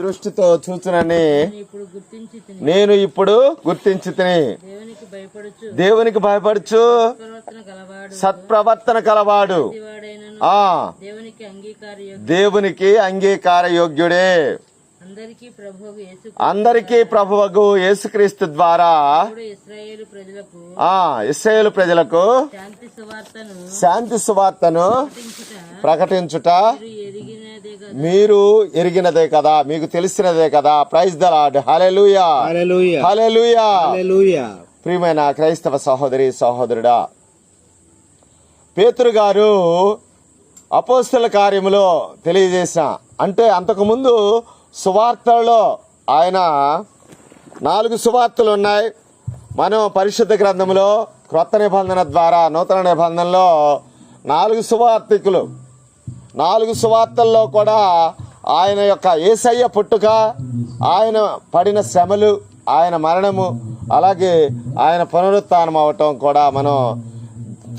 దృష్టితో చూచునని నేను ఇప్పుడు గుర్తించి దేవునికి భయపడుచు సత్ప్రవర్తన కలవాడు దేవునికి అంగీకార యోగ్యుడే. అందరికీ ప్రభువగు యేసుక్రీస్తు ద్వారా ఇశ్రాయేలు ప్రజలకు శాంతి సువార్తను ప్రకటించుట మీరు ఎరిగినదే కదా, మీకు తెలిసినదే కదా. Praise the Lord. Hallelujah, hallelujah, hallelujah. ప్రియమైన క్రైస్తవ సహోదరి సహోదరుడా, పేతురు గారు అపోస్తల కార్యములో తెలియజేసిన, అంటే అంతకుముందు సువార్తలలో ఆయన 4 సువార్తలు ఉన్నాయి. మనం పరిశుద్ధ గ్రంథంలో క్రొత్త నిబంధన ద్వారా నూతన నిబంధనలో 4 సువార్తికులు, 4 సువార్తల్లో కూడా ఆయన యొక్క యేసయ్య పుట్టుక, ఆయన పడిన శ్రమలు, ఆయన మరణము, అలాగే ఆయన పునరుత్థానం అవటం కూడా మనం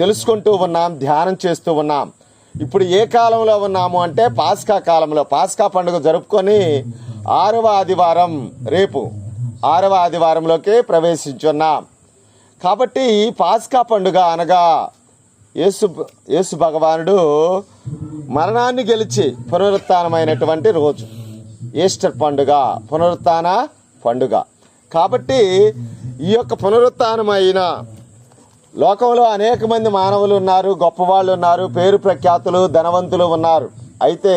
తెలుసుకుంటూ ఉన్నాం, ధ్యానం చేస్తూ ఉన్నాం. ఇప్పుడు ఏ కాలంలో ఉన్నాము అంటే పాస్కా కాలంలో. పాస్కా పండుగ జరుపుకొని 6వ ఆదివారం, రేపు 6వ ఆదివారంలోకి ప్రవేశించున్నాం. కాబట్టి ఈ పాస్కా పండుగ అనగా యేసు భగవానుడు మరణాన్ని గెలిచి పునరుత్థానమైనటువంటి రోజు. ఈస్టర్ పండుగ పునరుత్థాన పండుగ. కాబట్టి ఈ యొక్క పునరుత్థానమైన లోకంలో అనేక మంది మానవులు ఉన్నారు, గొప్పవాళ్ళు ఉన్నారు, పేరు ప్రఖ్యాతులు, ధనవంతులు ఉన్నారు. అయితే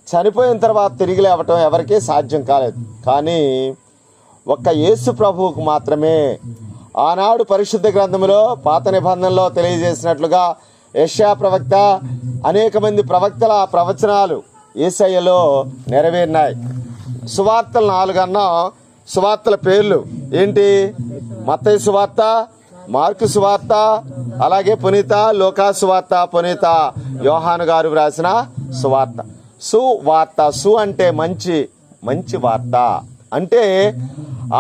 చనిపోయిన తర్వాత తిరిగి లేవటం ఎవరికీ సాధ్యం కాలేదు. కానీ ఒక్క యేసు ప్రభువుకు మాత్రమే ఆనాడు పరిశుద్ధ గ్రంథంలో పాత నిబంధనలో తెలియజేసినట్లుగా యెషయా ప్రవక్త, అనేక మంది ప్రవక్తల ప్రవచనాలు యేసయ్యలో నెరవేరినాయి. సువార్తలు 4 అన్నా. సువార్తల పేర్లు ఏంటి? మత్తయి సువార్త, మార్కు సువార్త, అలాగే పునీత లూకా సువార్త, పునీత యోహాను గారు వ్రాసిన సువార్త. సువార్త, సు అంటే మంచి, మంచి వార్త. అంటే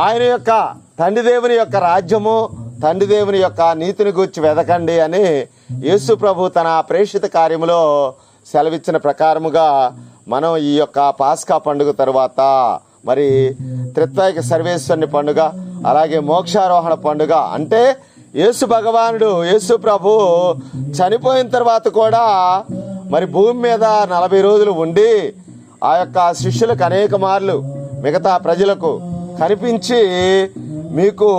ఆయన యొక్క తండ్రి దేవుని యొక్క రాజ్యము, తండ్రి దేవుని యొక్క నీతిని గూర్చి వెదకండి అని యేసు ప్రభు తన ప్రేషిత కార్యములో సెలవిచ్చిన ప్రకారముగా మనం ఈ యొక్క పాస్కా పండుగ తరువాత మరి త్రిత్వైక సర్వేశ్వరుని పండుగ, అలాగే మోక్షారోహణ పండుగ, అంటే యేసు భగవానుడు, యేసు ప్రభు చనిపోయిన తర్వాత కూడా మరి భూమి మీద 40 రోజులు ఉండి ఆ యొక్క శిష్యులకు అనేక మార్లు మిగతా ప్రజలకు కనిపించి మీకు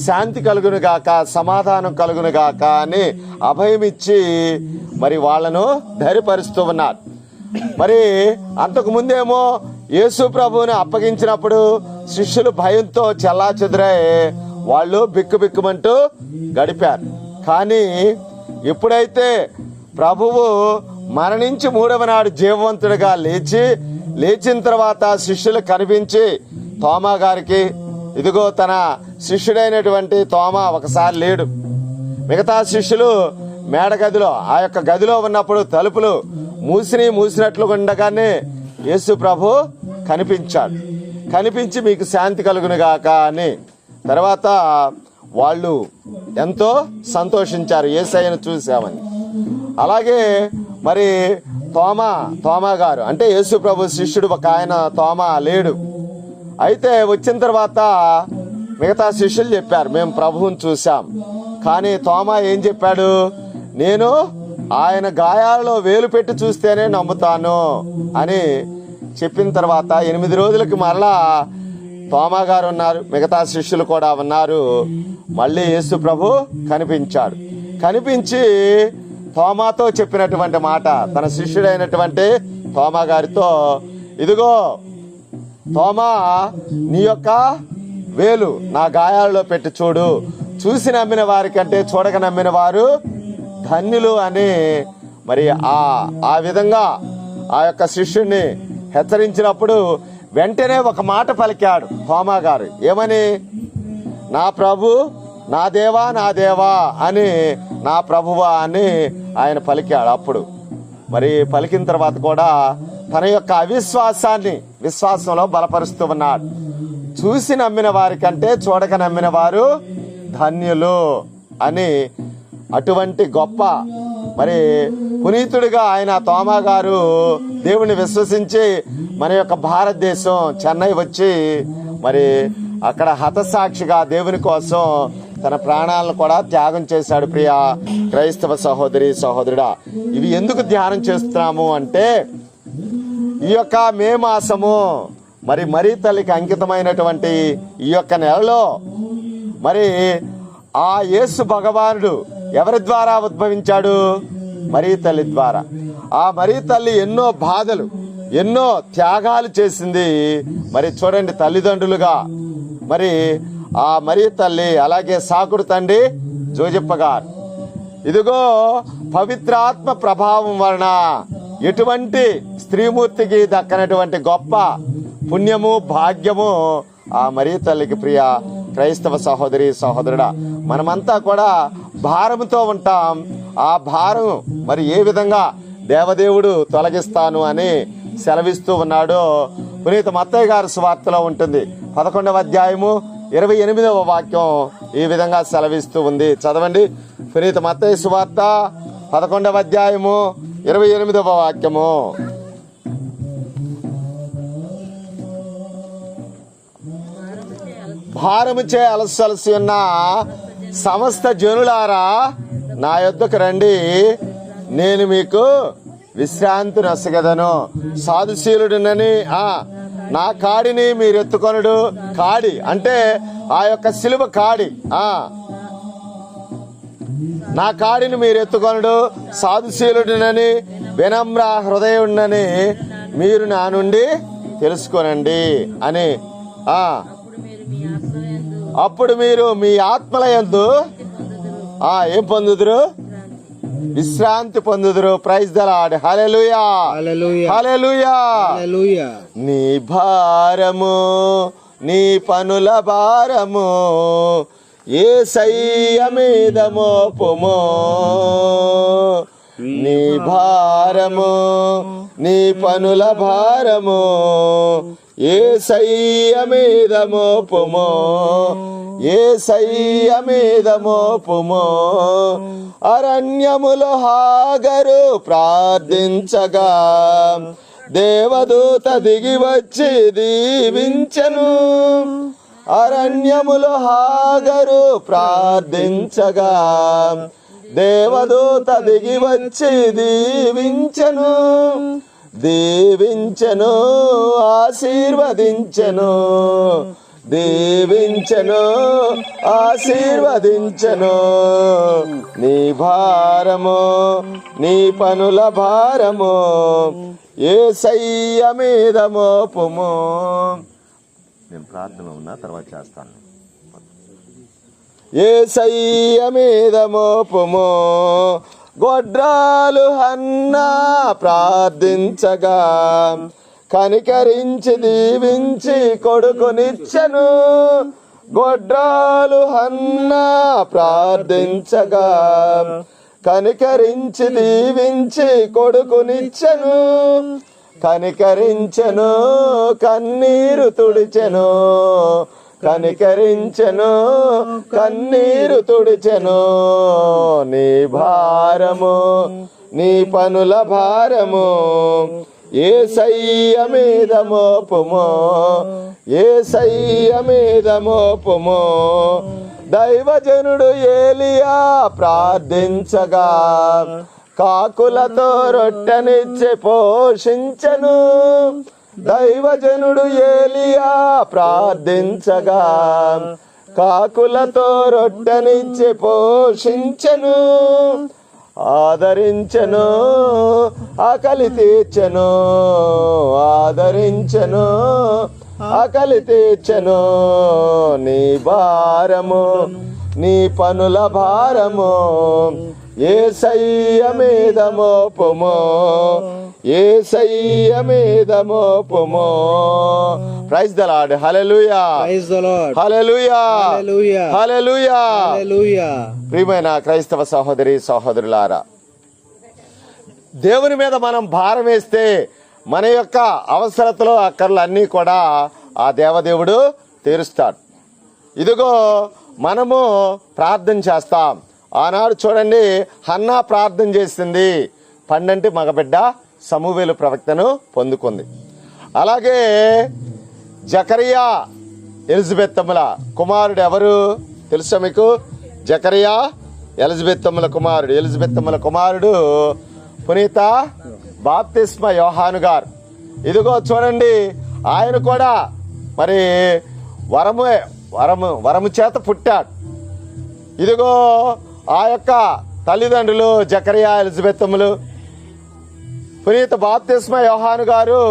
శాంతి కలుగును గాక, సమాధానం కలుగును గాక అని అభయమిచ్చి మరి వాళ్ళను ధైర్యపరుస్తూ ఉన్నారు. మరి అంతకుముందేమో యేసు ప్రభువుని అప్పగించినప్పుడు శిష్యులు భయంతో చెల్లాచెదురై వాళ్ళు బిక్కుబిక్కుమంటూ గడిపారు. కానీ ఎప్పుడైతే ప్రభువు మరణించి 3వ నాడు జీవవంతుడిగా లేచిన తర్వాత శిష్యులకు కనిపించి తోమా గారికి, ఇదిగో తన శిష్యుడైనటువంటి తోమా ఒకసారి లేడు, మిగతా శిష్యులు మేడగదిలో ఆ యొక్క గదిలో ఉన్నప్పుడు తలుపులు మూసినట్లు ఉండగానే యేసు ప్రభు కనిపించాడు. కనిపించి మీకు శాంతి కలుగును గాక అని. తర్వాత వాళ్ళు ఎంతో సంతోషించారు యేసయ్యను చూసామని. అలాగే మరి తోమా గారు, అంటే యేసు ప్రభు శిష్యుడు ఒక ఆయన తోమా లేడు. అయితే వచ్చిన తర్వాత మిగతా శిష్యులు చెప్పారు, మేము ప్రభువుని చూసాం. కానీ తోమా ఏం చెప్పాడు? నేను ఆయన గాయాలలో వేలు పెట్టి చూస్తేనే నమ్ముతాను అని చెప్పిన తర్వాత 8 రోజులకి మరలా తోమా గారు ఉన్నారు, మిగతా శిష్యులు కూడా ఉన్నారు. మళ్ళీ యేసు ప్రభు కనిపించాడు. కనిపించి తోమాతో చెప్పినటువంటి మాట, తన శిష్యుడైనటువంటి తోమా గారితో, ఇదిగో తోమా, నీ యొక్క వేలు నా గాయాలలో పెట్టి చూడు, చూసి నమ్మిన వారి కంటే చూడక నమ్మిన వారు ధన్యులు అని మరి ఆ విధంగా ఆ యొక్క శిష్యుడిని హెచ్చరించినప్పుడు వెంటనే ఒక మాట పలికాడు తోమా గారు. ఏమని? నా ప్రభు, నా దేవా, నా దేవా అని, నా ప్రభువా అని ఆయన పలికాడు. అప్పుడు మరి పలికిన తర్వాత కూడా తన యొక్క అవిశ్వాసాన్ని విశ్వాసంలో బలపరుస్తూ ఉన్నాడు. చూసి నమ్మిన వారి కంటే చూడక నమ్మిన వారు ధన్యులు అని. అటువంటి గొప్ప మరి పునీతుడిగా ఆయన తోమా గారు దేవుని విశ్వసించి మన యొక్క భారతదేశం చెన్నై వచ్చి మరి అక్కడ హతసాక్షిగా దేవుని కోసం తన ప్రాణాలను కూడా త్యాగం చేశాడు. ప్రియ క్రైస్తవ సహోదరి సహోదరుడా, ఇవి ఎందుకు ధ్యానం చేస్తున్నాము అంటే ఈ యొక్క మే మాసము మరి తల్లికి అంకితమైనటువంటి ఈ యొక్క నెలలో మరి ఆ యేసు భగవానుడు ఎవరి ద్వారా ఉద్భవించాడు? మరీ తల్లి ద్వారా. ఆ మరీ తల్లి ఎన్నో బాధలు ఎన్నో త్యాగాలు చేసింది. మరి చూడండి, తల్లిదండ్రులుగా మరి ఆ మరీ తల్లి, అలాగే సాకుడు తండ్రి జోజప్ప గారు, ఇదిగో పవిత్రాత్మ ప్రభావం వలన ఎటువంటి స్త్రీమూర్తికి దక్కనటువంటి గొప్ప పుణ్యము భాగ్యము ఆ మరీ తల్లికి. ప్రియ క్రైస్తవ సహోదరి సహోదరుడా, మనమంతా కూడా భారముతో ఉంటాం. ఆ భారం మరి ఏ విధంగా దేవదేవుడు తొలగిస్తాను అని సెలవిస్తూ ఉన్నాడో పునీత మత్తయ్య గారి సువార్తలో ఉంటుంది. 11వ అధ్యాయము 28వ వాక్యం ఈ విధంగా సెలవిస్తూ ఉంది. చదవండి. పునీత మత్తయ్య సువార్త 11వ అధ్యాయము 28వ వాక్యము. భారముచే అలసలసి ఉన్న సమస్త జనులారా నా యొద్దకు రండి, నేను మీకు విశ్రాంతి నొసగదను. సాధుశీలుడినని నా కాడిని మీరు ఎత్తుకొనుడు. కాడి అంటే ఆ యొక్క సిలువ కాడి. నా కాడిని మీరు ఎత్తుకొనుడు. సాధుశీలుడినని వినమ్ర హృదయుడినని మీరు నా నుండి తెలుసుకోనండి అని. అప్పుడు మీరు మీ ఆత్మల యందు ఏం పొందుదురు? విశ్రాంతి పొందుదురు. Praise the Lord. Hallelujah, hallelujah, hallelujah. నీ భారము నీ పనుల భారము యేసయ్య మీద మోపుము. నీ భారము నీ పనుల భారము యేసయ్య మీద మోపుము. యేసయ్య మీద మోపుము. అరణ్యములో హాగరు ప్రార్థించగా దేవదూత దిగి వచ్చి దీవించెను. అరణ్యములో హాగరు ప్రార్థించగా దేవదూత దిగి వచ్చి దీవించెను. దీవించెను, ఆశీర్వదించెను. దీవించెను, ఆశీర్వదించెను. నీ భారము నీ పనుల భారము యేసయ్య మీద మోపుము. నేను ప్రార్థన ఉన్నా తర్వాత చేస్తాను. యేసయ్య మీద మోపుము. గొడ్రాలు హన్నా ప్రార్థించగా కనికరించి దీవించి కొడుకునిచ్చెను. గొడ్రాలు హన్నా ప్రార్థించగా కనికరించి దీవించి కొడుకునిచ్చెను. కనికరించెను, కన్నీరు తుడిచెను. కనికరించెను, కన్నీరు తుడిచెను. నీ భారము నీ పనుల భారము యేసయ్య మీద మోపుము. యేసయ్య మీద మోపుము. దైవజనుడు ఏలియా ప్రార్థించగా కాకులతో రొట్టెనిచ్చి పోషించెను. దైవజనుడు ఏలియా ప్రార్థించగా కాకులతో రొట్టెనిచ్చి పోషించెను. ఆదరించెను, ఆకలి తీర్చెను. ఆదరించెను, ఆకలి తీర్చెను. నీ భారము నీ పనుల భారము యేసయ్య మీద మోపుము. యేసయ్య మీద మోపుము. Praise the Lord. Hallelujah, praise the Lord. Hallelujah, hallelujah, hallelujah, hallelujah. ప్రియమైన క్రైస్తవ సహోదరి సహోదరులారా, దేవుని మీద మనం భారం వేస్తే మన యొక్క అవసరతలు అక్కర్లు అన్నీ కూడా ఆ దేవదేవుడు తీరుస్తాడు. ఇదిగో మనము ప్రార్థన చేస్తాం. ఆనాడు చూడండి, హన్నా ప్రార్థన చేసింది. పండంటి మగబిడ్డ సమూవేలు ప్రవక్తను పొందుకుంది. అలాగే జకరియా ఎలిజబెత్తమ్మల కుమారుడు ఎవరు తెలుసా మీకు? జకరియా ఎలిజబెత్తమ్మల కుమారుడు పునీత బాప్తిస్మ యోహాను గారు. ఇదిగో చూడండి, ఆయన కూడా మరి వరము చేత పుట్టాడు. ఇదిగో ఆ యొక్క తల్లిదండ్రులు జకరియా ఎలిజబెత్తమ్మలు. పునీత బాప్తిస్మ యోహాను గారు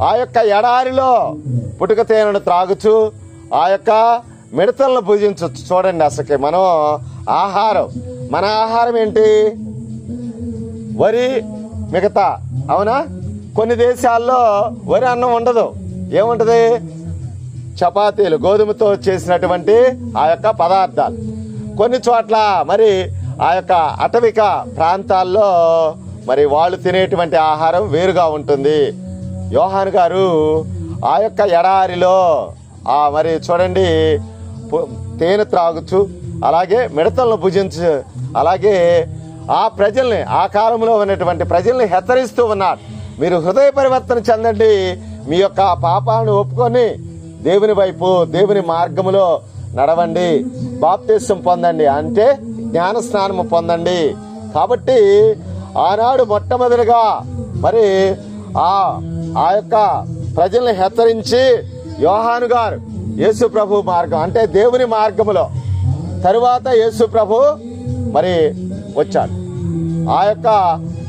ఆ యొక్క ఎడారిలో పుట్టుక తేనెను త్రాగుచు ఆ యొక్క మిడతలను పూజించవచ్చు. చూడండి, అసలుకి మన ఆహారం ఏంటి? వరి మిగతా, అవునా? కొన్ని దేశాల్లో వరి అన్నం ఉండదు, ఏముంటది? చపాతీలు, గోధుమతో చేసినటువంటి ఆ యొక్క పదార్థాలు. కొన్ని చోట్ల మరి ఆ యొక్క అటవిక ప్రాంతాల్లో మరి వాళ్ళు తినేటువంటి ఆహారం వేరుగా ఉంటుంది. యోహాను గారు ఆ యొక్క ఎడారిలో మరి చూడండి తేనె త్రాగుచు అలాగే మిడతలను భుజించు అలాగే ఆ ప్రజల్ని, ఆ కాలంలో ఉన్నటువంటి ప్రజల్ని హెచ్చరిస్తూ ఉన్నాడు. మీరు హృదయ పరివర్తన చెందండి, మీ యొక్క పాపాలను ఒప్పుకొని దేవుని వైపు, దేవుని మార్గములో నడవండి, బాప్తిసం పొందండి, అంటే జ్ఞాన స్నానము పొందండి. కాబట్టి ఆనాడు మొట్టమొదటిగా మరి ఆ యొక్క ప్రజల్ని హెచ్చరించి యోహాను గారు యేసు ప్రభు మార్గం అంటే దేవుని మార్గములో, తరువాత యేసు ప్రభు మరి వచ్చాడు. ఆ యొక్క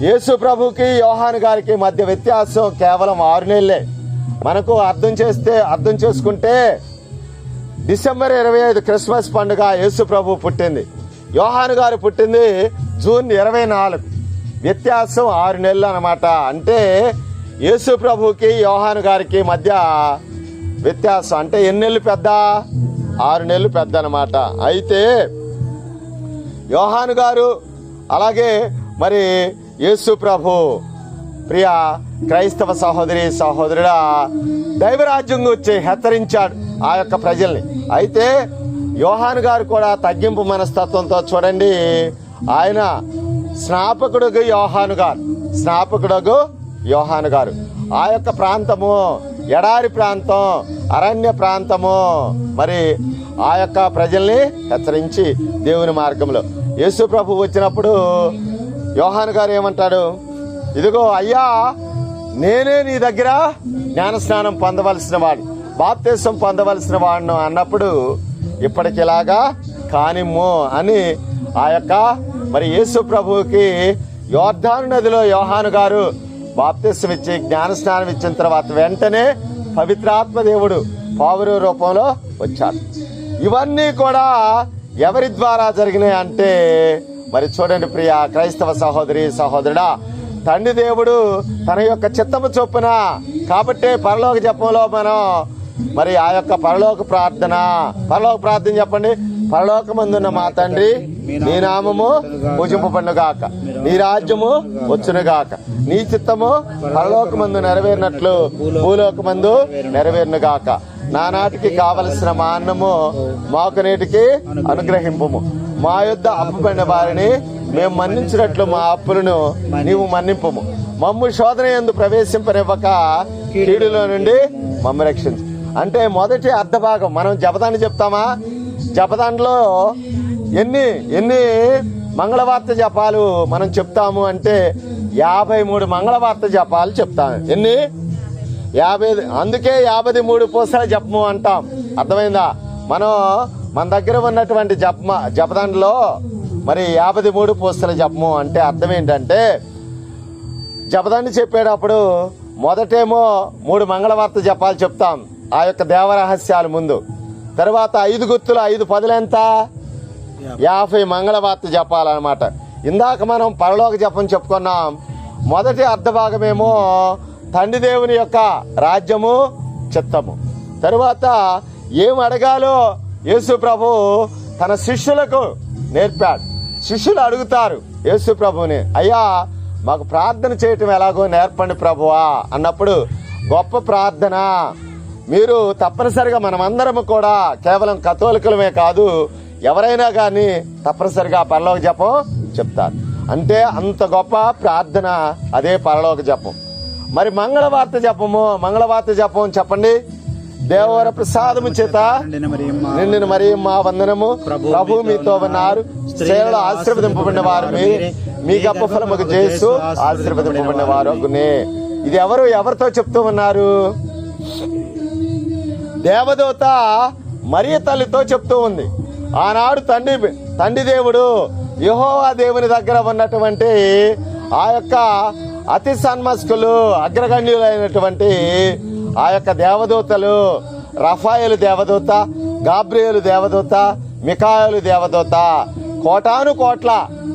యేసు ప్రభుకి యోహాను గారికి మధ్య వ్యత్యాసం కేవలం 6 నెలలే. మనకు అర్థం చేసుకుంటే డిసెంబర్ 25 క్రిస్మస్ పండుగ యేసు ప్రభు పుట్టింది. యోహాను గారు పుట్టింది జూన్ 24. వ్యత్యాసం 6 నెలలు అన్నమాట. అంటే యేసు ప్రభుకి యోహాను గారికి మధ్య వ్యత్యాసం అంటే ఎన్ని నెలలు పెద్ద? 6 నెలలు పెద్ద అన్నమాట. అయితే యోహాను గారు అలాగే మరి యేసు ప్రభు, ప్రియ క్రైస్తవ సహోదరుడా, దైవరాజ్యం గురించి హెచ్చరించాడు ఆ యొక్క ప్రజల్ని. అయితే యోహాను గారు కూడా తగ్గింపు మనస్తత్వంతో చూడండి, ఆయన స్నాపకుడుగు యోహాను గారు ఆ యొక్క ప్రాంతము ఎడారి ప్రాంతం, అరణ్య ప్రాంతము, మరి ఆ యొక్క ప్రజల్ని హెచ్చరించి దేవుని మార్గంలో. యేసు ప్రభు వచ్చినప్పుడు యోహాను గారు ఏమంటాడు? ఇదిగో అయ్యా, నేనే నీ దగ్గర జ్ఞానస్నానం పొందవలసిన వాడు, బాప్తిసం పొందవలసిన వాడును అన్నప్పుడు, ఇప్పటికిలాగా కానిమ్ము అని ఆ యొక్క మరి యేసు ప్రభువుకి యోర్దాను నదిలో యోహాను గారు బాప్తిసం ఇచ్చి జ్ఞానస్నానం ఇచ్చిన తర్వాత వెంటనే పవిత్రాత్మ దేవుడు పావురు రూపంలో వచ్చాడు. ఇవన్నీ కూడా ఎవరి ద్వారా జరిగినాయి అంటే మరి చూడండి ప్రియ క్రైస్తవ సహోదరుడా, తండ్రి దేవుడు తన యొక్క చిత్తము చొప్పున. కాబట్టి పరలోక జపంలో మనం మరి ఆ యొక్క పరలోక ప్రార్థన చెప్పండి. పరలోకమందున్న మా తండ్రి, నీ నామము పూజింపబడునుగాక, నీ రాజ్యము వచ్చునుగాక, నీ చిత్తము పరలోకమందు నెరవేరినట్లు భూలోకమందు నెరవేరునుగాక. నానాటికి కావలసిన మా అన్నము మాకు నేటికి అనుగ్రహింపుము, మా యొద్ద అప్పుబడిన వారిని మేము మన్నించినట్లు మా అప్పులను నీవు మన్నింపుము, మమ్ము శోధన యందు ప్రవేశింపనివ్వక కీడులో నుండి మమ్ము రక్షించు. అంటే మొదటి అర్ధభాగం మనం జపదాన్ని చెప్తామా? జపదాంట్లో ఎన్ని మంగళవార్త జపాలు మనం చెప్తాము అంటే 53 మంగళవార్త జపాలు చెప్తాము. ఎన్ని? 50. అందుకే 53 పూసల జపము అంటాం. అర్థమైందా? మన దగ్గర ఉన్నటువంటి జపదాంట్లో మరి 53 పూసల జపము అంటే అర్థం ఏంటంటే, జపదాన్ని చెప్పేటప్పుడు మొదటేమో 3 మంగళవార్త జపాలు చెప్తాం ఆ యొక్క దేవరహస్యాలు ముందు. తర్వాత 5 గుర్తులు 5 పదులు ఎంత? 50 మంగళవార్త జపాలన్నమాట. ఇందాక మనం పరలోక జపం చెప్పుకున్నాం. మొదటి అర్ధభాగమేమో తండ్రి దేవుని యొక్క రాజ్యము, చిత్తము. తరువాత ఏం అడగాలో యేసు ప్రభు తన శిష్యులకు నేర్పాడు. శిష్యులు అడుగుతారు యేసు ప్రభుని, అయ్యా మాకు ప్రార్థన చేయటం ఎలాగో నేర్పండి ప్రభువా అన్నప్పుడు, గొప్ప ప్రార్థన మీరు తప్పనిసరిగా, మనమందరము కూడా కేవలం కథోలికులమే కాదు, ఎవరైనా కానీ తప్పనిసరిగా పరలోక జపం చెప్తారు. అంటే అంత గొప్ప ప్రార్థన అదే పరలోక జపం. మరి మంగళవార్త జపం చెప్పండి. దేవవర ప్రసాదము చేత నిండిన మరియమ్మ వందనము, ప్రభు మీతో ఉన్నారు, స్త్రీలలో ఆశీర్వదింపబడిన వారు మీరే, మీ గొప్ప ఫలముకు చేస్తూ ఆశీర్వదింపబడిన వారు అగునే. ఇది ఎవరితో చెప్తూ ఉన్నారు? దేవదూత మరియ తల్లితో చెప్తూ ఉంది. ఆనాడు తండ్రి దేవుడు యెహోవా దేవుని దగ్గర ఉన్నటువంటి ఆ యొక్క అతి సన్మస్కులు, అగ్రగణ్యులైనటువంటి ఆ యొక్క దేవదూతలు, రఫాయేలు దేవదూత, గాబ్రియేలు దేవదూత, మికాయేలు దేవదూత, కోటాను కోట్ల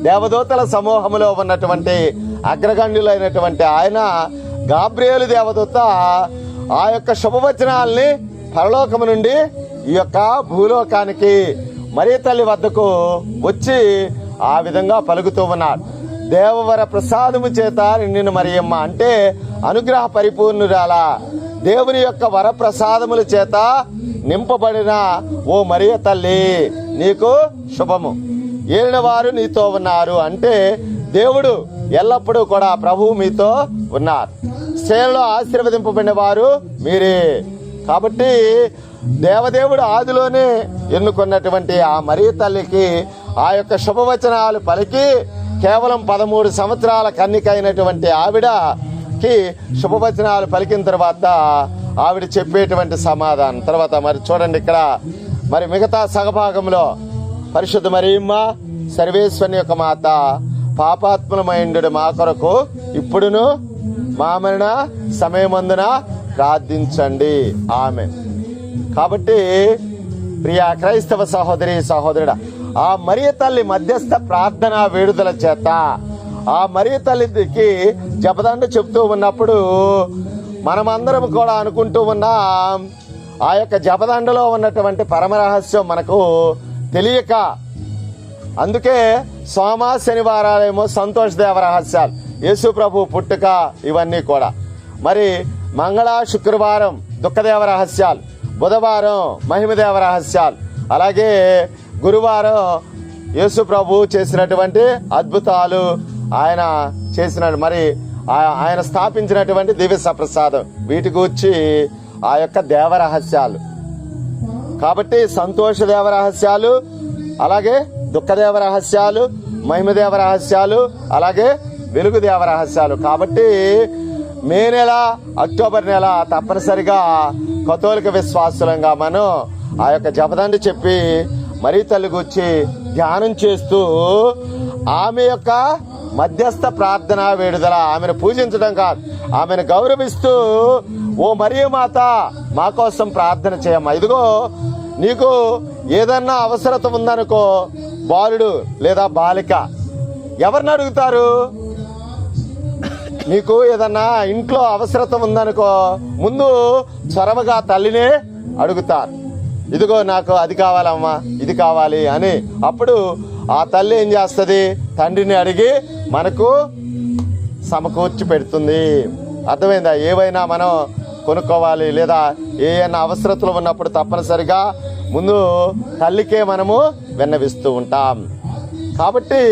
దేవదూతల సమూహములో ఉన్నటువంటి అగ్రగణ్యులైనటువంటి ఆయన గాబ్రియేలు దేవదూత ఆ యొక్క శుభవచనాల్ని పరలోకము నుండి ఈ యొక్క భూలోకానికి మరియ తల్లి వద్దకు వచ్చి ఆ విధంగా పలుకుతూ ఉన్నాడు. దేవవర ప్రసాదము చేత నిండిన మరియమ్మ అంటే అనుగ్రహ పరిపూర్ణురాల, దేవుని యొక్క వర ప్రసాదముల చేత నింపబడిన ఓ మరియ తల్లి, నీకు శుభము. ఏలిన వారు నీతో ఉన్నారు అంటే దేవుడు ఎల్లప్పుడూ కూడా ప్రభువు మీతో ఉన్నారు. స్త్రీలలో ఆశీర్వదింపబడిన వారు మీరే. కాబట్టి దేవదేవుడు ఆదిలోనే ఎన్నుకున్నటువంటి ఆ మరియ తల్లికి ఆ యొక్క శుభవచనాలు పలికి కేవలం 13 సంవత్సరాల కన్నిక అయినటువంటి ఆవిడకి శుభవచనాలు పలికిన తర్వాత ఆవిడ చెప్పేటువంటి సమాధానం తర్వాత మరి చూడండి, ఇక్కడ మరి మిగతా సగభాగంలో పరిశుద్ధ మరియమ్మ సర్వేశ్వరుని యొక్క మాత, పాపాత్ములమైండు మా కొరకు ఇప్పుడును మా మరణ సమయమందున ప్రార్థించండి. ఆమె. కాబట్టి ప్రియ క్రైస్తవ సహోదరి సహోదరుడా, ఆ మరియ తల్లి మధ్యస్థ ప్రార్థన వేడుదల చేత ఆ మరియ తల్లికి జపదండ చెప్తూ ఉన్నప్పుడు మనమందరం కూడా అనుకుంటూ ఉన్నాం ఆ యొక్క జపదండలో ఉన్నటువంటి పరమరహస్యం మనకు తెలియక, అందుకే సోమ శనివారాలేమో సంతోషదేవ రహస్యాలు, యేసు ప్రభు పుట్టుక, ఇవన్నీ కూడా. మరి మంగళ శుక్రవారం దుఃఖదేవ రహస్యాలు, బుధవారం మహిమదేవ రహస్యాలు, అలాగే గురువారం యేసు ప్రభు చేసినటువంటి అద్భుతాలు, ఆయన చేసిన మరి ఆయన స్థాపించినటువంటి దివ్య సప్రసాదం, వీటి గూర్చి ఆ యొక్క దేవ రహస్యాలు. కాబట్టి సంతోష దేవ రహస్యాలు, అలాగే దుఃఖదేవ రహస్యాలు, మహిమదేవ రహస్యాలు, అలాగే వెలుగు దేవ రహస్యాలు. కాబట్టి మే నెల, అక్టోబర్ నెల తప్పనిసరిగా కథోలిక విశ్వాసులంగా మనం ఆ యొక్క జపదండి చెప్పి మరీ తల్లి గురించి ధ్యానం చేస్తూ ఆమె యొక్క మధ్యస్థ ప్రార్థన వేడుదల, ఆమెను పూజించడం కాదు, ఆమెను గౌరవిస్తూ ఓ మరియ మాత మా కోసం ప్రార్థన చేయమ్మా. ఇదిగో నీకు ఏదన్నా అవసరత ఉందనుకో, బాలుడు లేదా బాలిక ఎవరిని అడుగుతారు? నీకు ఏదన్నా ఇంట్లో అవసరత ఉందనుకో, ముందు చొరవగా తల్లినే అడుగుతారు. ఇదిగో నాకు అది కావాలమ్మా, ఇది కావాలి అని. అప్పుడు ఆ తల్లి ఏం చేస్తుంది? తండ్రిని అడిగి మనకు సమకూర్చి పెడుతుంది. అర్థమైందా? ఏవైనా మనం కొనుక్కోవాలి లేదా ఏమైనా అవసరతలు ఉన్నప్పుడు తప్పనిసరిగా ముందు తల్లికే మనము విన్నవిస్తూ ఉంటాం. కాబట్టి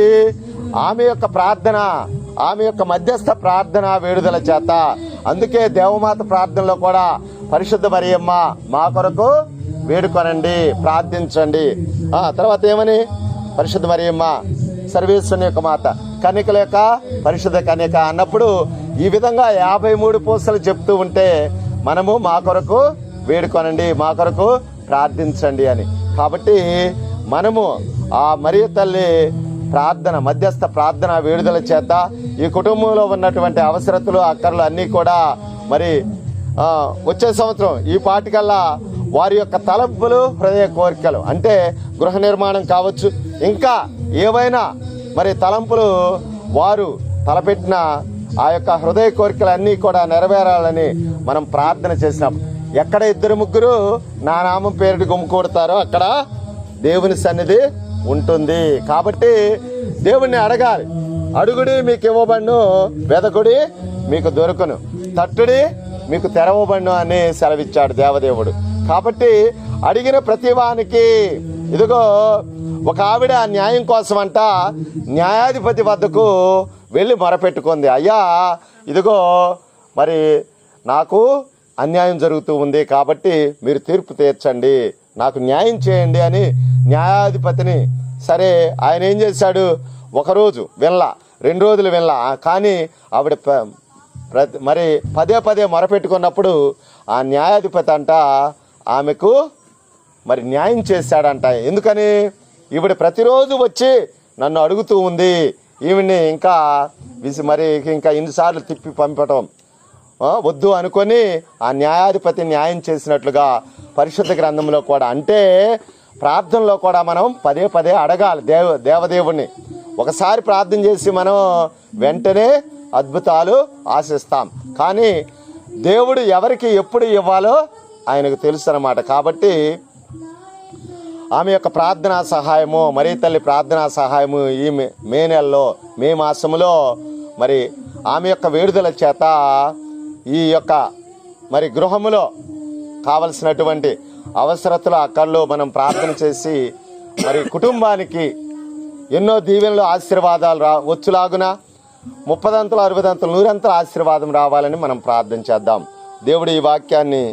ఆమె యొక్క ప్రార్థన, ఆమె యొక్క మధ్యస్థ ప్రార్థన వేడుదల చేత, అందుకే దేవమాత ప్రార్థనలో కూడా పరిశుద్ధ మరియమ్మ మా కొరకు వేడుకొనండి, ప్రార్థించండి. తర్వాత ఏమని? పరిశుద్ధ మరియమ్మ సర్వేశ్వరుని యొక్క మాత, కన్యకల యొక్క పరిశుద్ధ కన్యక అన్నప్పుడు ఈ విధంగా 53 పూసలు చెప్తూ ఉంటే మనము మా కొరకు వేడుకొనండి, మా కొరకు ప్రార్థించండి అని. కాబట్టి మనము ఆ మరియ తల్లి ప్రార్థన, మధ్యస్థ ప్రార్థన వేడుదల చేత ఈ కుటుంబంలో ఉన్నటువంటి అవసరతలు, అక్కర్లు అన్నీ కూడా మరి వచ్చే సంవత్సరం ఈ పాటికల్లా వారి యొక్క తలంపులు, హృదయ కోరికలు, అంటే గృహ నిర్మాణం కావచ్చు, ఇంకా ఏవైనా మరి తలంపులు వారు తలపెట్టిన ఆ యొక్క హృదయ కోరికలన్నీ కూడా నెరవేరాలని మనం ప్రార్థన చేసినప్పుడు, ఎక్కడ 2-3 నా నామం పేరుటి గుమ్ముకూడతారో అక్కడ దేవుని సన్నిధి ఉంటుంది. కాబట్టి దేవుణ్ణి అడగాలి. అడుగుడి మీకు ఇవ్వబడును, వెదకుడి మీకు దొరుకును, తట్టుడి మీకు తెరవబడును అని సెలవిచ్చాడు దేవదేవుడు. కాబట్టి అడిగిన ప్రతి వానికి ఇదిగో ఒక ఆవిడ న్యాయం కోసం అంట న్యాయాధిపతి వద్దకు వెళ్ళి మొరపెట్టుకుంది. అయ్యా, ఇదిగో మరి నాకు అన్యాయం జరుగుతూ ఉంది, కాబట్టి మీరు తీర్పు తీర్చండి, నాకు న్యాయం చేయండి అని న్యాయాధిపతిని. సరే, ఆయన ఏం చేశాడు, ఒకరోజు వినలా, 2 రోజులు వినలా, కానీ ఆవిడ మరి పదే పదే మొరపెట్టుకున్నప్పుడు ఆ న్యాయాధిపతి అంట ఆమెకు మరి న్యాయం చేశాడంట. ఎందుకని, ఈవిడ ప్రతిరోజు వచ్చి నన్ను అడుగుతూ ఉంది, ఈవిడ్ని ఇంకా ఇన్నిసార్లు తిప్పి పంపటం వద్దు అనుకొని ఆ న్యాయాధిపతి న్యాయం చేసినట్లుగా పరిశుద్ధ గ్రంథంలో కూడా, అంటే ప్రార్థనలో కూడా మనం పదే పదే అడగాలి దేవదేవుణ్ణి. ఒకసారి ప్రార్థన చేసి మనం వెంటనే అద్భుతాలు ఆశిస్తాం, కానీ దేవుడు ఎవరికి ఎప్పుడు ఇవ్వాలో ఆయనకు తెలుసు అన్నమాట. కాబట్టి ఆమె యొక్క ప్రార్థనా సహాయము, మరీ తల్లి ప్రార్థనా సహాయము ఈ మే నెలలో, మే మాసములో మరి ఆమె యొక్క వేడుదల చేత ఈ యొక్క మరి గృహములో కావలసినటువంటి అవసరతలు అక్కర్లో మనం ప్రార్థన చేసి మరి కుటుంబానికి ఎన్నో దీవెనలు ఆశీర్వాదాలు వచ్చులాగున 30 దంతలు 60 దంతలు 100 దంతలు ఆశీర్వాదం రావాలని మనం ప్రార్థన చేద్దాం. దేవుడు ఈ వాక్యాన్ని